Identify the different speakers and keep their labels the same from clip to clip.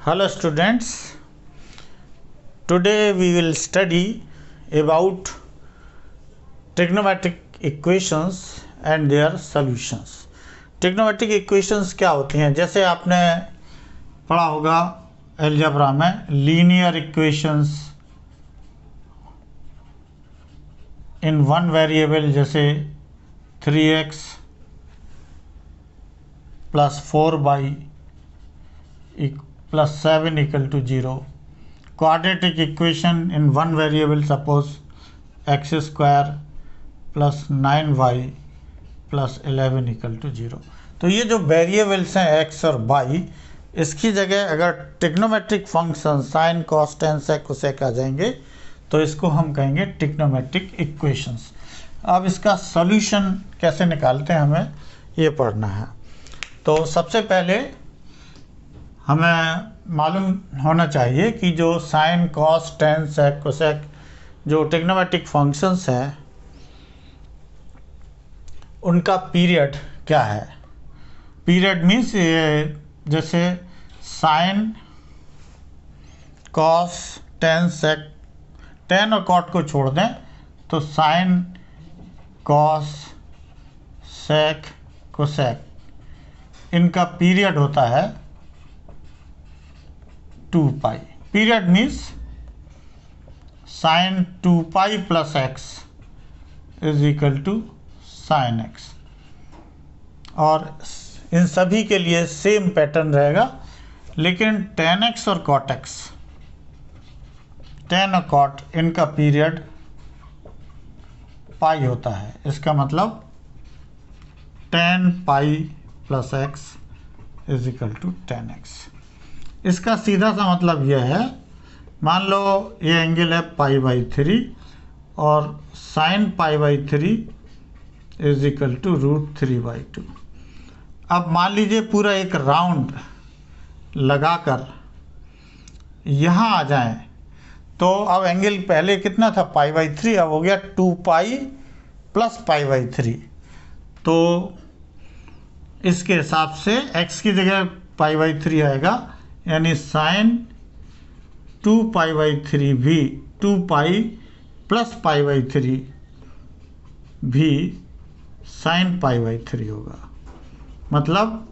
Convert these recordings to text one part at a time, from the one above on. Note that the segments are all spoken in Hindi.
Speaker 1: Hello students, today we will study about trigonometric equations and their solutions. Trigonometric equations क्या होती हैं? जैसे आपने पढ़ा होगा अलजेब्रा में linear equations in one variable, जैसे 3x plus 4y plus 7 equal to 0. Quadratic equation in one variable, suppose x square plus 9y plus 11 equal to 0. तो ये जो वेरिएबल्स हैं x और y, इसकी जगह अगर trigonometric function sine cos tan sec cosec आ जाएंगे तो इसको हम कहेंगे ट्रिग्नोमेट्रिक इक्वेशंस. अब इसका सॉल्यूशन कैसे निकालते हैं हमें ये पढ़ना है. तो सबसे पहले हमें मालूम होना चाहिए कि जो sine cos tan sec cosec जो ट्रिग्नोमेट्रिक फंक्शंस हैं उनका पीरियड क्या है. पीरियड मीन्स ये जैसे sine cos tan sec, tan और कॉट को छोड़ दें तो साइन कॉस सेक कोसेक, इनका पीरियड होता है 2 pi. Period means sine 2 pi plus x is equal to sine x. और इन सभी के लिए सेम पैटर्न रहेगा, लेकिन टेन एक्स और कॉट एक्स, टेन और कॉट, इनका पीरियड पाई होता है. इसका मतलब ten pi plus x is equal to ten X. इसका सीधा सा मतलब यह है, मान लो ये एंगल है पाई बाई 3 और sine pi by 3 is equal to √3/2. अब मान लीजिए पूरा एक राउंड लगाकर यहाँ आ जाएं तो अब एंगल पहले कितना था पाई बाई 3, अब हो गया 2 पाई प्लस पाई बाई 3. तो इसके हिसाब से x की जगह पाई बाई 3 आएगा, यानी साइन 2 पाई बाई 3 भी 2 पाई प्लस पाई बाई 3 भी साइन पाई बाई 3 होगा. मतलब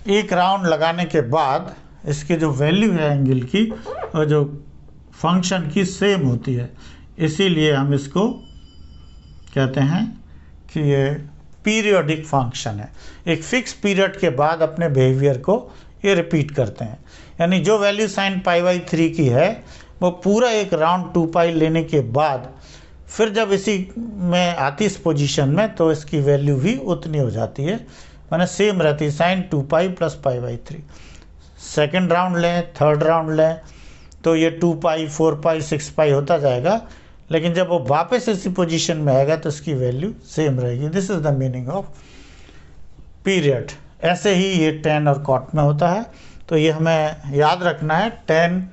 Speaker 1: एक राउंड लगाने के बाद इसकी जो वैल्यू है एंगल की और जो फंक्शन की सेम होती है, इसीलिए हम इसको कहते हैं कि ये पीरियोडिक फंक्शन है. एक फिक्स पीरियड के बाद अपने बिहेवियर को ये रिपीट करते हैं. यानी जो वैल्यू साइन पाई बाई 3 की है वो पूरा एक राउंड 2 पाई लेने के बाद फिर जब इसी में आती इस पोजीशन में तो इसकी वैल्यू भी उतनी हो जाती है, माने सेम रहती है, sine 2 pi plus pi by 3. Second round लें, थर्ड राउंड लें तो ये 2 पाई 4 पाई 6 पाई होता जाएगा, लेकिन जब वो वापस इसी पोजीशन में आएगा तो इसकी वैल्यू सेम रहेगी. This is the meaning of period. ऐसे ही ये टेन और कॉट में होता है. तो ये हमें याद रखना है, टेन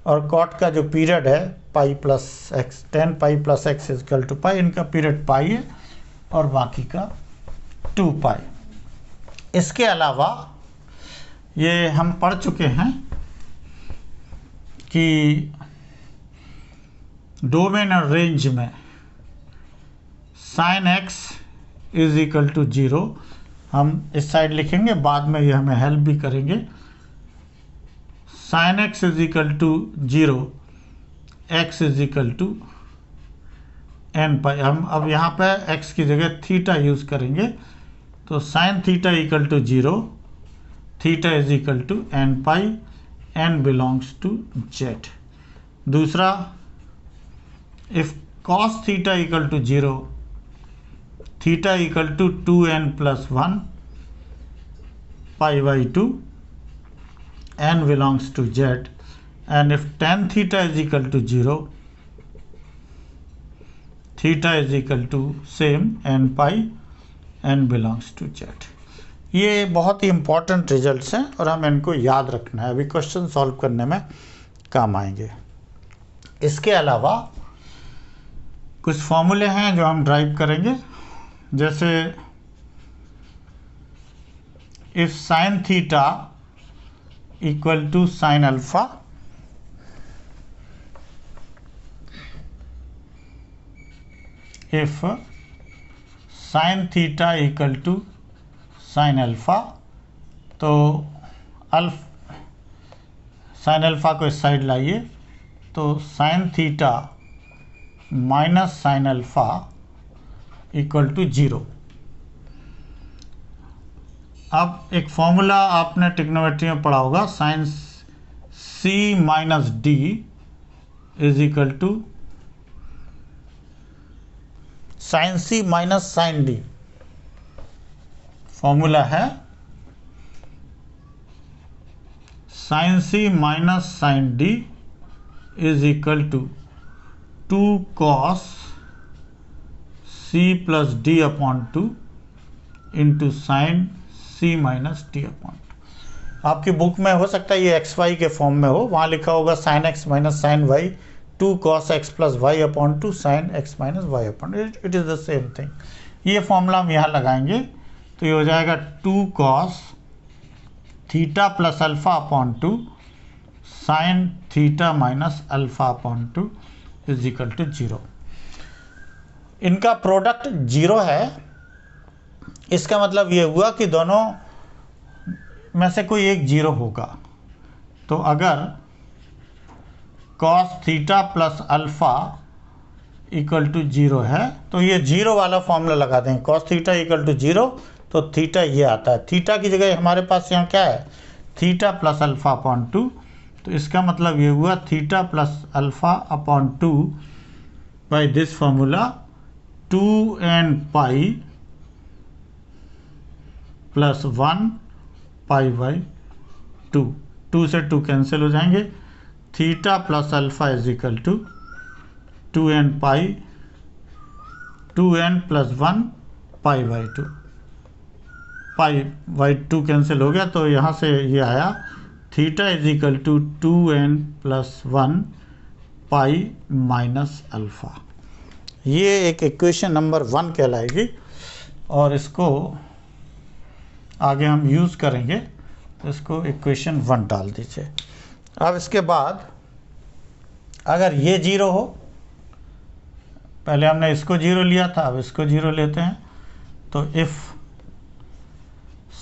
Speaker 1: और कॉट का जो पीरियड है pi plus x, 10 pi plus x equal to pi, इनका पीरियड पाई है और बाकी का 2 पाई. इसके अलावा ये हम पढ़ चुके हैं कि डोमेन और रेंज में sine x is equal to 0, हम इस साइड लिखेंगे, बाद में ये हमें हेल्प भी करेंगे. Sine x is equal to 0, x is equal to n pi. हम अब यहाँ पे एक्स की जगह थीटा यूज़ करेंगे, तो sine theta equal to 0, theta is equal to n pi, n belongs to z. दूसरा, if cos theta equal to 0, theta equal to 2n plus 1 pi by 2, n belongs to z, and if tan theta is equal to 0, theta is equal to same n pi, n belongs to z. ये बहुत ही इंपॉर्टेंट रिजल्ट्स हैं और हमें इनको याद रखना है, अभी क्वेश्चन सॉल्व करने में काम आएंगे. इसके अलावा कुछ फॉर्मूले हैं जो हम ड्राइव करेंगे, जैसे if sin theta equal to sine alpha if sine theta equal to sine alpha, तो साइन अल्फा को इस साइड लाइए, तो sine theta minus sine alpha equal to 0। अब एक फॉर्मूला आपने ट्रिग्नोमेट्री में पढ़ा होगा, sine c minus d is equal to sine c minus sine d. Formula है sine c minus sine d is equal to 2 cos c plus D upon 2 into sign c minus D upon 2। आपकी बुक में हो सकता है ये एक्स वाई के फॉर्म में हो, वहाँ लिखा होगा sine X minus sine Y 2 cos x plus Y upon 2 sine X minus Y upon, it is the same thing. ये फॉर्मूला हम यहाँ लगाएंगे तो ये हो जाएगा 2 cos theta plus alpha upon 2 sine theta minus alpha upon 2 is equal to 0। इनका प्रोडक्ट 0 है, इसका मतलब ये हुआ कि दोनों में से कोई एक 0 होगा। तो अगर cos theta plus alpha equal to 0 है तो ये 0 वाला फॉर्मूला लगा देंगे, cos थीटा इक्वल टू 0, तो थीटा ये आता है। थीटा की जगह हमारे पास यहाँ क्या है, थीटा प्लस अल्फा अपॉन 2, तो इसका मतलब ये हुआ theta plus alpha upon 2 by this formula 2n pi plus 1 pi by 2। 2 से 2 कैंसिल हो जाएंगे, theta plus alpha is equal to 2n pi 2n plus 1 pi by 2, pi by 2 cancel हो गया, तो यहाँ से ये आया theta is equal to 2n plus 1 pi minus alpha. ये एक इक्वेशन नंबर 1 कहलाएगी और इसको आगे हम यूज़ करेंगे, तो इसको इक्वेशन 1 डाल दीजिए। अब इसके बाद अगर ये 0 हो, पहले हमने इसको 0 लिया था, अब इसको 0 लेते हैं, तो if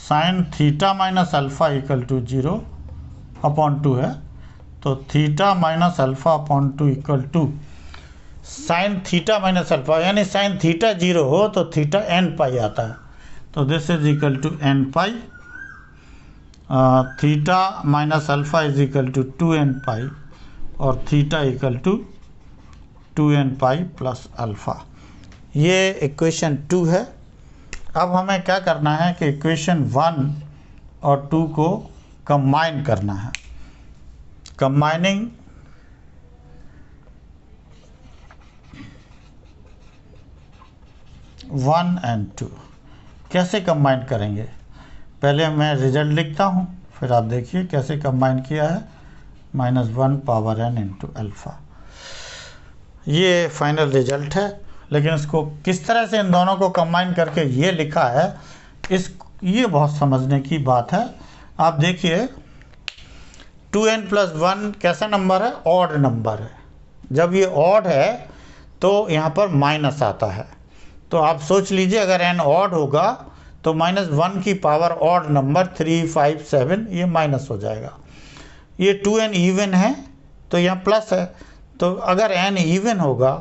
Speaker 1: sine theta minus alpha equal to 0 upon 2 है, तो theta minus alpha upon 2 equal to sine theta minus alpha, यानी साइन थीटा 0 हो तो थीटा n पाई आता है, तो this is equal to n pi, theta minus alpha is equal to 2n pi और theta equal to 2n pi plus alpha. ये इक्वेशन 2 है। अब हमें क्या करना है कि इक्वेशन 1 और 2 को कंबाइन करना है। कंबाइनिंग वन एंड 2 कैसे कंबाइन करेंगे, पहले मैं रिजल्ट लिखता हूँ, फिर आप देखिए कैसे कंबाइन किया है, -1 पावर n इंटू अल्फ़ा। ये फाइनल रिजल्ट है, लेकिन इसको किस तरह से इन दोनों को कंबाइन करके ये लिखा है, ये बहुत समझने की बात है। आप देखिए 2n प्लस 1 कैसा नंबर है, ऑड नंबर है। जब ये ऑड है तो यहाँ पर माइनस आता है, तो आप सोच लीजिए अगर n ऑड होगा तो -1 की पावर ऑड नंबर 3, 5, 7 ये माइनस हो जाएगा। ये 2n इवन है तो यहाँ प्लस है, तो अगर n इवन होगा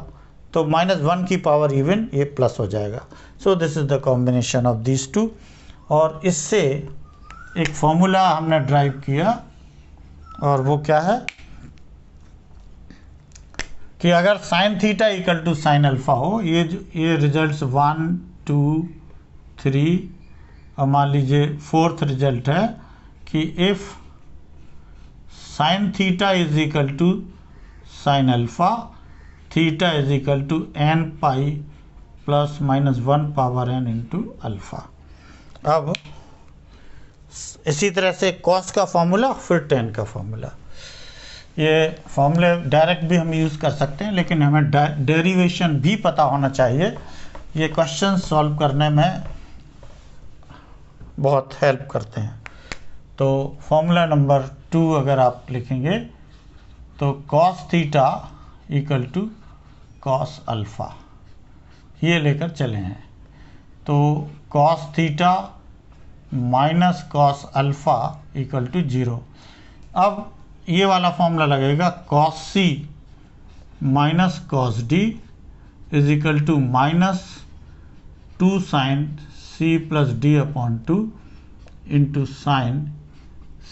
Speaker 1: तो -1 की पावर इवन ये प्लस हो जाएगा। So this is the combination of this two, और इससे एक फॉर्मूला हमने ड्राइव किया, और वो क्या है कि अगर sine theta equal to sine alpha हो, ये रिजल्ट्स 1, 2, 3 और मान लीजिए 4th रिजल्ट है कि if sine theta is equal to sine alpha, theta is equal to n pi plus -1 power n into alpha. अब इसी तरह से कॉस का फॉर्मूला, फिर टेन का फॉर्मूला। ये फॉर्मूले डायरेक्ट भी हम यूज़ कर सकते हैं, लेकिन हमें डेरिवेशन भी पता होना चाहिए। ये क्वेश्चन सॉल्व करने में बहुत हेल्प करते हैं। तो फॉर्मूला नंबर 2 अगर आप लिखेंगे तो cos theta equal to cos alpha, ये लेकर चले हैं। तो cos theta minus cos alpha equal to 0। अब ये वाला फॉर्मूला लगेगा cos c minus cos d is equal to minus 2 sine c plus D upon 2 into sine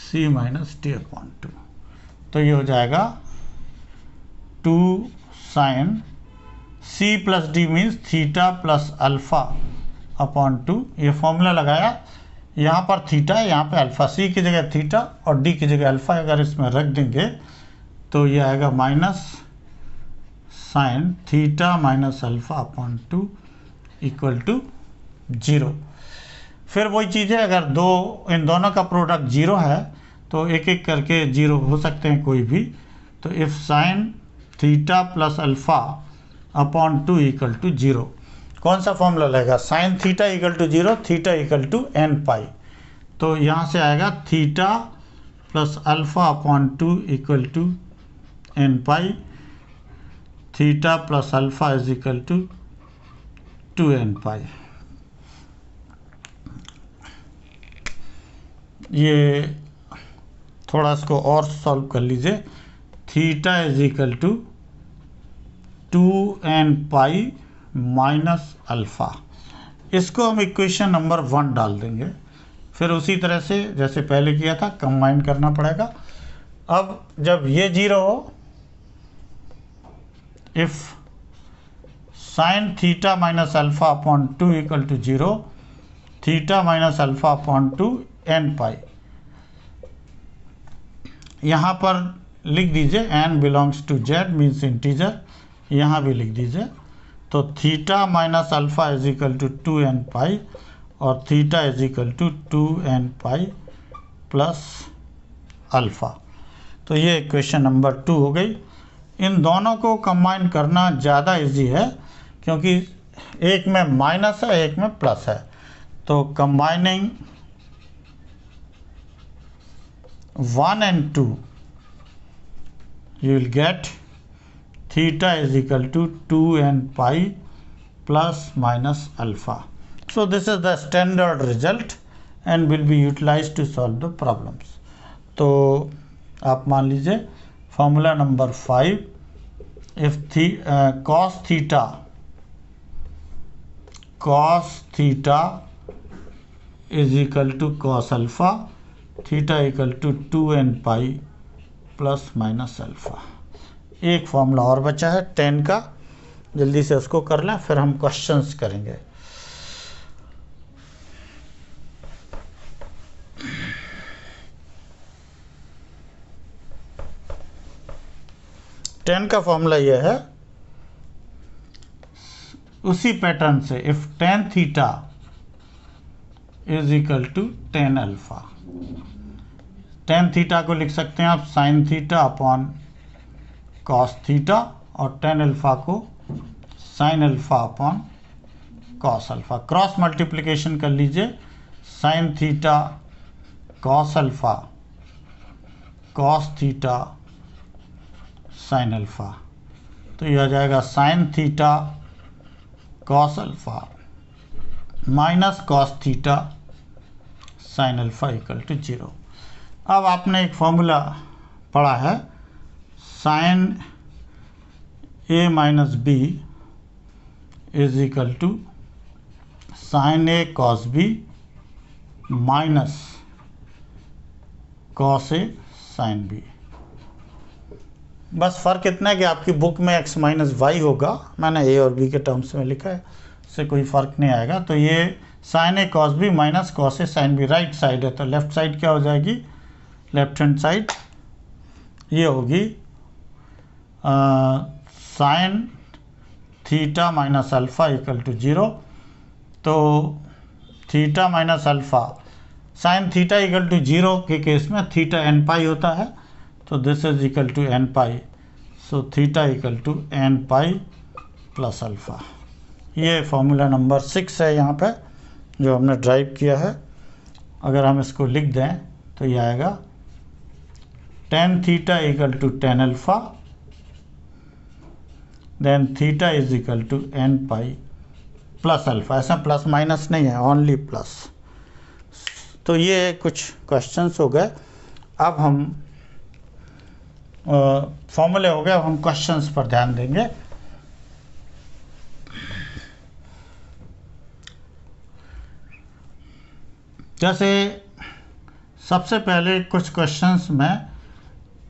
Speaker 1: c minus D upon 2। तो ये हो जाएगा 2 sine c plus D means theta plus alpha upon 2। ये फॉर्मूला लगाया, यहाँ पर थीटा है, यहाँ पे अल्फ़ा, c की जगह थीटा और d की जगह अल्फ़ा अगर इसमें रख देंगे तो ये आएगा minus sine theta minus alpha upon 2 equal to 0। फिर वही चीज़ है, अगर इन दोनों का प्रोडक्ट 0 है तो एक एक करके 0 हो सकते हैं कोई भी। तो if sine theta plus alpha upon 2 equal to 0, कौन सा फॉर्मूला लगेगा? Sine theta equal to 0, theta equal to n pi. तो यहाँ से आएगा theta plus alpha upon 2 equal to n pi, theta plus alpha is equal to 2n pi. ये थोड़ा इसको और सॉल्व कर लीजिए। Theta is equal to 2n pi minus alpha, इसको हम इक्वेशन नंबर 1 डाल देंगे। फिर उसी तरह से जैसे पहले किया था कंबाइन करना पड़ेगा। अब जब ये 0 हो, if sine theta minus alpha upon 2 equal to 0, theta minus alpha upon 2 n pi. यहाँ पर लिख दीजिए n belongs to z means integer, यहाँ भी लिख दीजिए। तो theta minus alpha is equal to 2n pi और theta is equal to 2n pi plus alpha. तो ये इक्वेशन नंबर 2 हो गई। इन दोनों को कंबाइन करना ज़्यादा इजी है क्योंकि एक में माइनस है एक में प्लस है। तो combining 1 and 2 you will get theta is equal to 2n pi plus minus alpha. So this is the standard result and will be utilized to solve the problems. तो आप मान लीजिए formula number 5, if cos theta is equal to cos alpha, theta equal to 2n pi plus minus alpha. एक फॉर्मूला और बचा है 10 का, जल्दी से उसको कर लें फिर हम क्वेश्चंस करेंगे। टेन का फॉर्मूला यह है, उसी पैटर्न से if tan theta is equal to tan alpha, tan theta को लिख सकते हैं आप sine theta upon cos theta और tan अल्फ़ा को sine alpha upon cos alpha. Cross multiplication कर लीजिए, sine theta cos alpha cos theta sine alpha. तो यह आ जाएगा sine theta cos alpha minus cos theta sine alpha equal to 0। अब आपने एक फॉर्मूला पढ़ा है, sine A minus B is equal to sine A cos B minus cos A sine B. बस फ़र्क इतना है कि आपकी बुक में x माइनस वाई होगा, मैंने ए और बी के टर्म्स में लिखा है, इससे कोई फ़र्क नहीं आएगा। तो ये sign A cos B minus cos A sine B, right side है तो लेफ़्ट साइड क्या हो जाएगी, लेफ्ट हैंड साइड ये होगी sine theta minus alpha equal to 0। तो theta minus alpha, sine theta equal to 0 के केस में थीटा n पाई होता है, तो this is equal to n pi, so theta equal to n pi plus alpha. ये फॉर्मूला नंबर 6 है यहाँ पे जो हमने ड्राइव किया है। अगर हम इसको लिख दें तो ये आएगा tan theta equal to tan alpha, then theta is equal to n pi plus alpha. ऐसा प्लस माइनस नहीं है, ओनली प्लस। तो ये कुछ क्वेश्चंस हो गए। अब हम फॉर्मूले हो गए, अब हम क्वेश्चंस पर ध्यान देंगे। जैसे सबसे पहले कुछ क्वेश्चंस में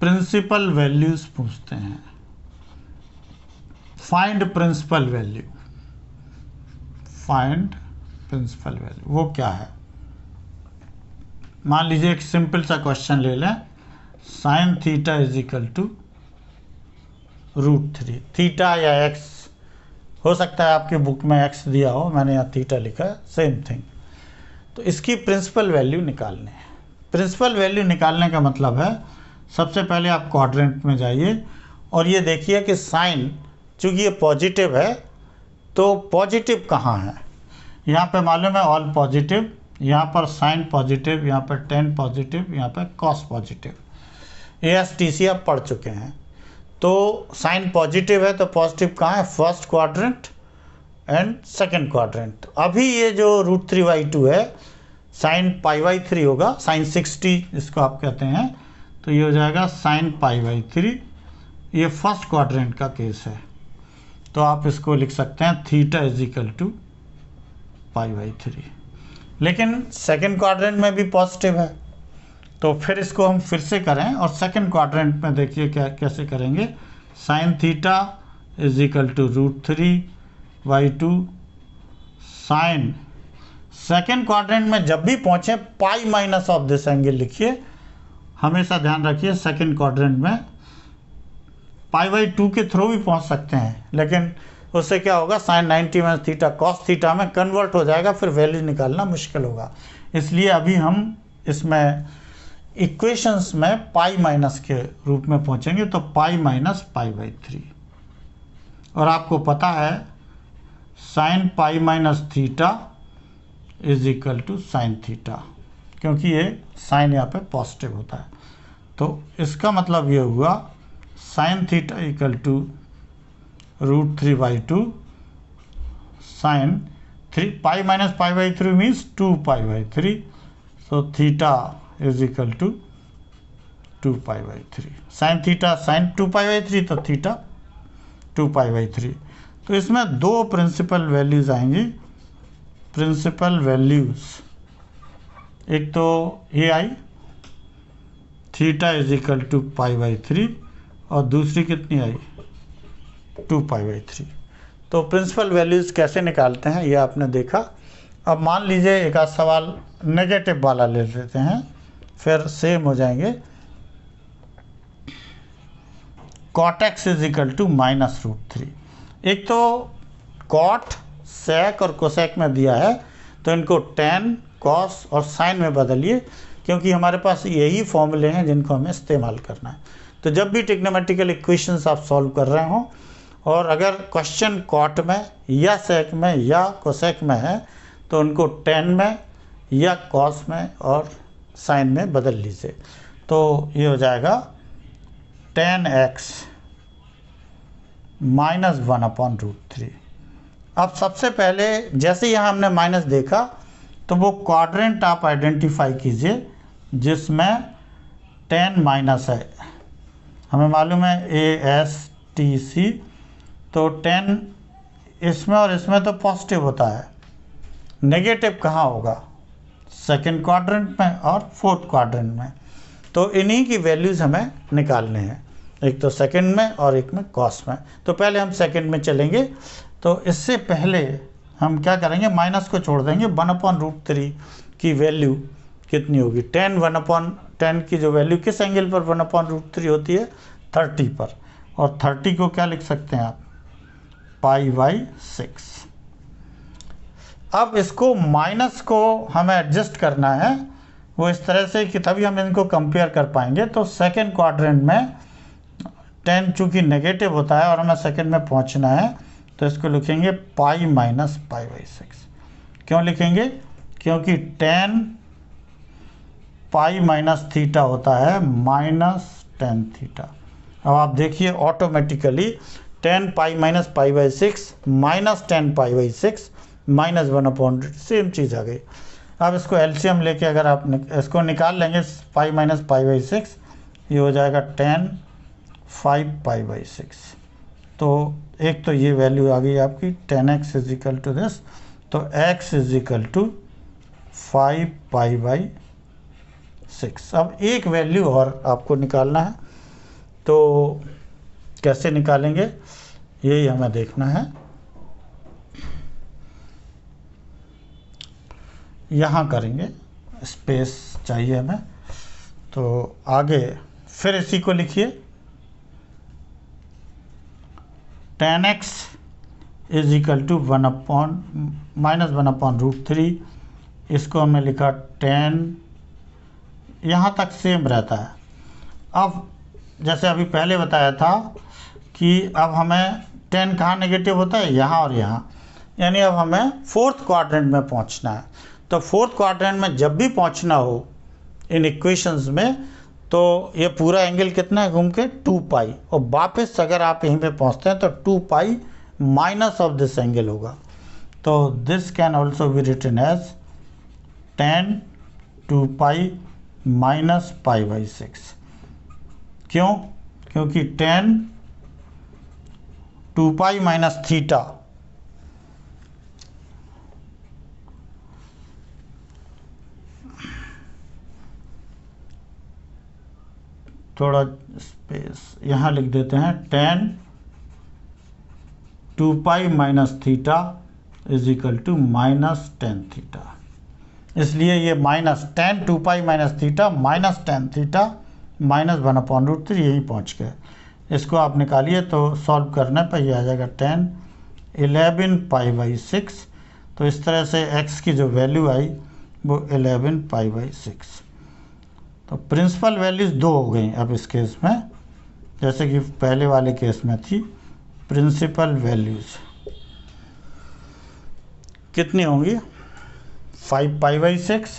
Speaker 1: प्रिंसिपल वैल्यूज पूछते हैं। Find principal value, find principal value वो क्या है? मान लीजिए एक सिंपल सा क्वेश्चन ले लें, sine theta is equal to √3। Theta या एक्स हो सकता है, आपके बुक में एक्स दिया हो, मैंने यहाँ थीटा लिखा है, सेम थिंग। तो इसकी प्रिंसिपल वैल्यू निकालनी है। प्रिंसिपल वैल्यू निकालने का मतलब है, सबसे पहले आप क्वाड्रेंट में जाइए और ये देखिए कि साइन, चूँकि ये पॉजिटिव है तो पॉजिटिव कहाँ है? यहाँ पे मालूम है ऑल पॉजिटिव, यहाँ पर साइन पॉजिटिव, यहाँ पर टेन पॉजिटिव, यहाँ पर कॉस पॉजिटिव। ASTC आप पढ़ चुके हैं। तो साइन पॉजिटिव है तो पॉजिटिव कहाँ है? First quadrant and second quadrant. अभी ये जो √3/2 है साइन π/3 होगा, साइन 60 इसको आप कहते हैं, तो ये हो जाएगा साइन π/3। ये फर्स्ट क्वाड्रेंट का केस है, तो आप इसको लिख सकते हैं थीटा इज इक्वल टू π/3। लेकिन सेकंड क्वाड्रेंट में भी पॉजिटिव है, तो फिर इसको हम फिर से करें और सेकंड क्वाड्रेंट में देखिए क्या कैसे करेंगे। Sine theta is equal to √3/2 sine. Second quadrant में जब भी पहुंचे pi minus of this angle लिखिए, हमेशा ध्यान रखिए। सेकंड क्वाड्रेंट में π/2 के थ्रू भी पहुंच सकते हैं, लेकिन उससे क्या होगा, sine 90 minus theta cos theta में कन्वर्ट हो जाएगा, फिर वैल्यू निकालना मुश्किल होगा। इसलिए अभी हम इसमें इक्वेशंस में पाई माइनस के रूप में पहुंचेंगे, तो पाई माइनस π/3। और आपको पता है sine pi minus theta is equal to sine theta, क्योंकि ये साइन यहाँ पे पॉजिटिव होता है। तो इसका मतलब ये हुआ sine theta equal to √3/2 sine 3 pi minus π/3 means 2π/3। So theta is equal to 2π/3। Sine theta sine 2π/3 तो थीटा 2π/3। तो इसमें दो प्रिंसिपल वैल्यूज आएंगी। प्रिंसिपल वैल्यूज, एक तो ये आई थीटा इज इक्वल टू π/3 और दूसरी कितनी आई 2π/3। तो प्रिंसिपल वैल्यूज कैसे निकालते हैं ये आपने देखा। अब मान लीजिए एक आध सवाल नेगेटिव वाला ले लेते हैं, फिर सेम हो जाएंगे। cot x is equal to -√3। एक तो cot, sec और cosec में दिया है, तो इनको tan, cos और sin में बदलिए, क्योंकि हमारे पास यही फॉर्मूले हैं जिनको हमें इस्तेमाल करना है। तो जब भी ट्रिग्नोमेट्रिकल इक्वेशंस आप सॉल्व कर रहे हो और अगर क्वेश्चन cot में या sec में या cosec में है, तो उनको tan में या cos में और sin में बदल लीजिए। तो ये हो जाएगा tan x -1/√3। अब सबसे पहले जैसे यहाँ हमने माइनस देखा, तो वो क्वाड्रेंट आप आइडेंटिफाई कीजिए जिसमें tan माइनस है। हमें मालूम है ASTC, तो tan इसमें और इसमें तो पॉजिटिव होता है, नेगेटिव कहाँ होगा? सेकंड क्वाड्रेंट में और फोर्थ क्वाड्रेंट में। तो इन्हीं की वैल्यूज़ हमें निकालने हैं, एक तो सेकंड में और एक में कॉस में। तो पहले हम सेकंड में चलेंगे। तो इससे पहले हम क्या करेंगे, माइनस को छोड़ देंगे। 1/√3 की वैल्यू कितनी होगी? tan 1/10 की जो वैल्यू किस एंगल पर 1/√3 होती है? 30 पर। और 30 को क्या लिख सकते हैं आप? π/6। अब इसको माइनस को हमें एडजस्ट करना है वो इस तरह से कि तभी हम इनको कंपेयर कर पाएंगे। तो सेकंड क्वाड्रेंट में tan चूँकि नेगेटिव होता है और हमें सेकंड में पहुंचना है, तो इसको लिखेंगे π-π/6। क्यों लिखेंगे? क्योंकि tan π - थीटा होता है टेन थीटा। अब आप देखिए automatically tan pi minus pi by six minus tan pi by six minus one upon same चीज़ आ गई। अब इसको एलसीएम लेके अगर आप इसको निकाल लेंगे pi minus pi by six, ये हो जाएगा tan five pi by six. तो एक तो ये वैल्यू आ गई आपकी tan x is equal to this, तो x इज इक्वल टू फाइव पाई बाई सिक्स। अब एक वैल्यू और आपको निकालना है, तो कैसे निकालेंगे यही हमें देखना है। यहाँ करेंगे, स्पेस चाहिए हमें, तो आगे फिर इसी को लिखिए tan x is equal to one upon minus one upon root three. इसको हमने लिखा टेन, यहाँ तक सेम रहता है। अब जैसे अभी पहले बताया था कि अब हमें टेन कहाँ नेगेटिव होता है, यहाँ और यहाँ, यानी अब हमें फोर्थ क्वाड्रेंट में पहुँचना है। तो फोर्थ क्वाड्रेंट में जब भी पहुँचना हो इन इक्वेशंस में, तो ये पूरा एंगल कितना है घूम के 2 पाई, और वापस अगर आप यहीं पे पहुँचते हैं तो 2 pi minus of this angle होगा। तो this can also be written as tan 2 pi minus pi by six. क्यों? क्योंकि टेन 2 पाई माइनस थीटा थोड़ा स्पेस यहाँ लिख देते हैं, tan 2 pi minus theta is equal to minus tan theta. इसलिए ये minus tan 2 pi minus theta minus tan theta minus one upon root three, यहीं पहुँच गए। इसको आप निकालिए तो सॉल्व करने पर ये आ जाएगा 10 11 पाई बाई सिक्स। तो इस तरह से x की जो वैल्यू आई वो 11 पाई बाई सिक्स। तो प्रिंसिपल वैल्यूज़ दो हो गई अब इस केस में, जैसे कि पहले वाले केस में थी। प्रिंसिपल वैल्यूज़ कितनी होंगी, 5 पाई by six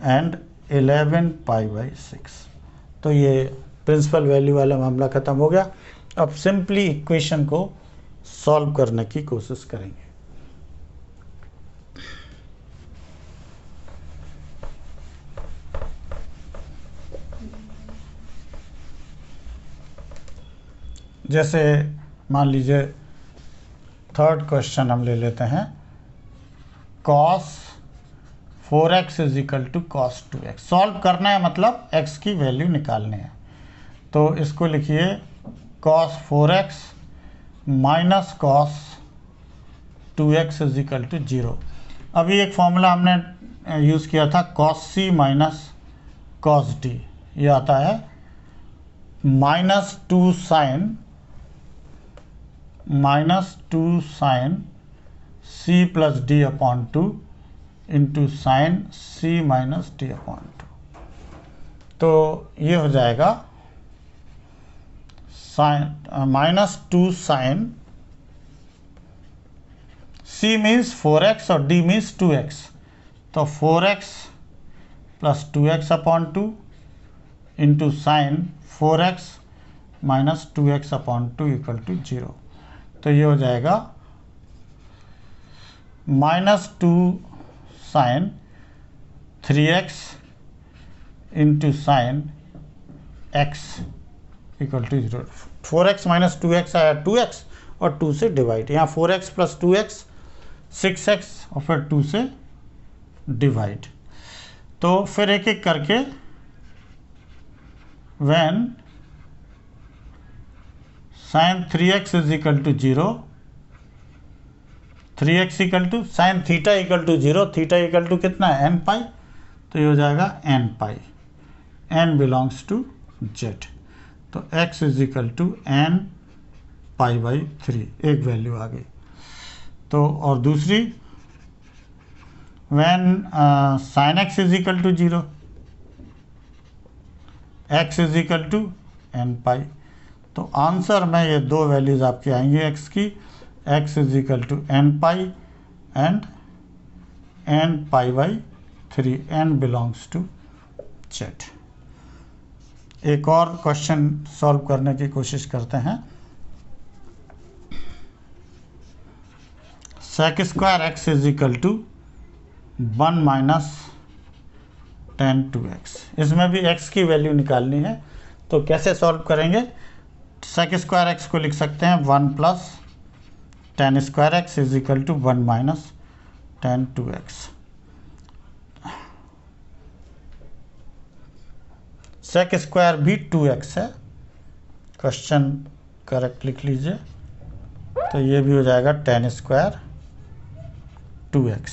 Speaker 1: and 11 pi by six. तो ये प्रिंसिपल वैल्यू वाला मामला ख़त्म हो गया। अब सिंपली इक्वेशन को सॉल्व करने की कोशिश करेंगे। जैसे मान लीजिए थर्ड क्वेश्चन हम ले लेते हैं, cos 4x is equal to cos 2x। Solve करना है मतलब x की वैल्यू निकालनी है। तो इसको लिखिए cos 4x minus cos 2x is equal to 0। अभी एक फॉर्मूला हमने यूज़ किया था cos c minus cos d, ये आता है -2 sine c plus D upon 2 into sine c minus D upon 2। तो ये हो जाएगा sign -2 sine, c means 4x और d मीन्स 2x, तो 4x plus 2x upon 2 into sine 4x minus 2x upon 2 equal to 0। तो ये हो जाएगा -2 sine 3x into sine x equal to 0। 4x minus 2x आया 2x और 2 से डिवाइड, यहाँ 4x प्लस 2x 6x और फिर 2 से डिवाइड। तो फिर एक एक करके when sin 3x is equal to 0, 3x equal to sine theta equal to 0, theta equal to कितना है n पाई, तो ये हो जाएगा n pi, n belongs to z। तो x is equal to n pi by 3, एक वैल्यू आ गई। तो और दूसरी when sin x is equal to 0, x is equal to n pi. तो आंसर में ये दो वैल्यूज़ आपकी आएंगी x की, x is equal to n pi and n pi by 3, n belongs to z। एक और क्वेश्चन सॉल्व करने की कोशिश करते हैं। sec square x is equal to 1 minus tan 2x। इसमें भी x की वैल्यू निकालनी है, तो कैसे सॉल्व करेंगे? sec स्क्वायर एक्स को लिख सकते हैं 1 plus tan square x is equal to 1 minus tan 2x। sec square भी 2x है, क्वेश्चन करेक्ट लिख लीजिए। तो ये भी हो जाएगा टेन स्क्वायर 2x।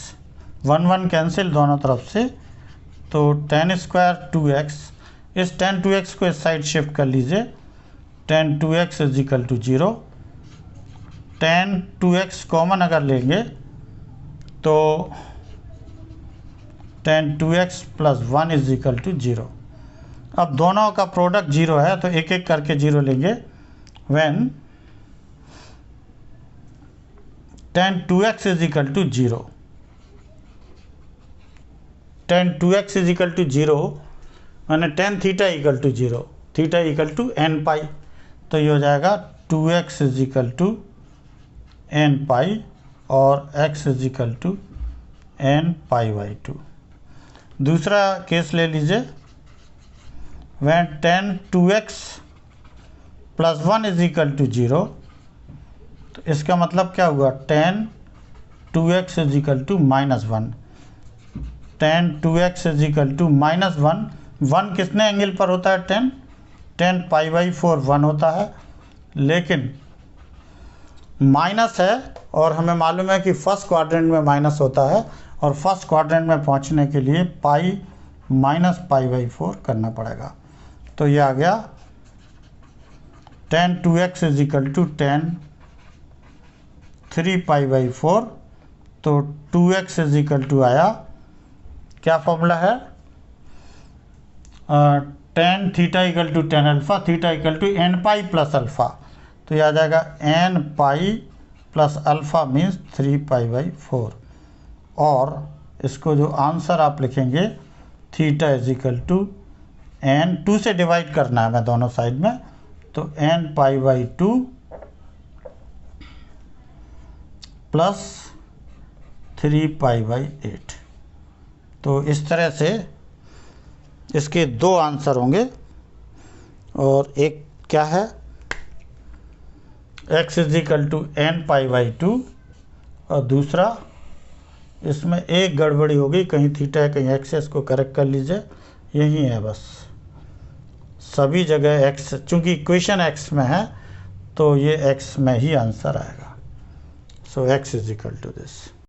Speaker 1: 1 1 कैंसिल दोनों तरफ से, तो टेन स्क्वायर 2x। इस टेन 2x को इस साइड शिफ्ट कर लीजिए। Tan 2x is equal to 0। Tan 2x common अगर लेंगे तो tan 2x plus 1 is equal to 0। अब दोनों का प्रोडक्ट 0 है, तो एक एक करके 0 लेंगे। When tan 2x is equal to 0, tan 2x is equal to 0 माने tan theta equal to 0, theta equal to n pi. तो ये हो जाएगा 2x is equal to n pi और x is equal to n pi by 2। दूसरा केस ले लीजिए। when tan 2x plus 1 is equal to 0, तो इसका मतलब क्या हुआ? tan 2x is equal to minus 1। tan 2x is equal to minus 1। 1 कितने एंगल पर होता है? tan पाई बाई 4 1 होता है, लेकिन माइनस है और हमें मालूम है कि फर्स्ट क्वाड्रेंट में माइनस होता है, और फर्स्ट क्वाड्रेंट में पहुंचने के लिए पाई माइनस पाई बाई 4 करना पड़ेगा। तो ये आ गया tan 2x is equal to tan 3 pi by 4। तो 2x इज इक्वल टू आया, क्या फॉर्मूला है? tan theta equal to tan alpha, theta equal to n pi plus alpha. तो ये आ जाएगा n pi plus alpha means 3 pi by 4। और इसको जो आंसर आप लिखेंगे, theta is equal to n 2 से डिवाइड करना है मैं दोनों साइड में, तो एन पाई बाई 2 प्लस 3 पाई बाई 8। तो इस तरह से इसके दो आंसर होंगे, और एक क्या है? x is equal to n pi by 2, और दूसरा इसमें एक गड़बड़ी होगी, कहीं थीटा है कहीं x है, इसको करेक्ट कर लीजिए। यही है बस, सभी जगह x, चूंकि इक्वेशन x में है तो ये x में ही आंसर आएगा। So x is equal to this.